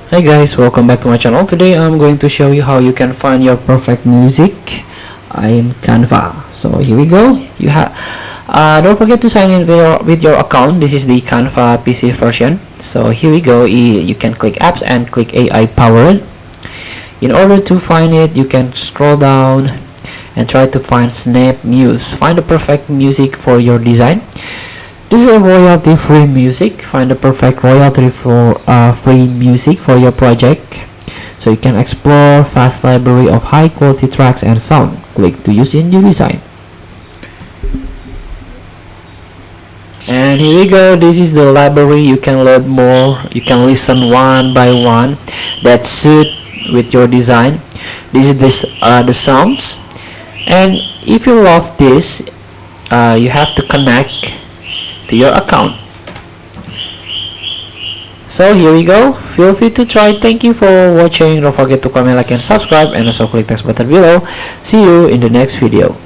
Hi guys, welcome back to my channel. Today I'm going to show you how you can find your perfect music in Canva. So here we go. You have don't forget to sign in with your account. This is the Canva PC version. So here we go. You can click apps and click AI powered. In order to find it, you can scroll down and try to find Snap Muse. Find the perfect music for your design. This is a royalty-free music. Find the perfect royalty-free music for your project. So you can explore vast library of high-quality tracks and sound. Click to use in your design. And here we go. This is the library. You can load more. You can listen one by one that suit with your design. This is the sounds. And if you love this, you have to connect to your account. So here we go. Feel free to try. Thank you for watching. Don't forget to comment, like, and subscribe, and also click text button below. See you in the next video.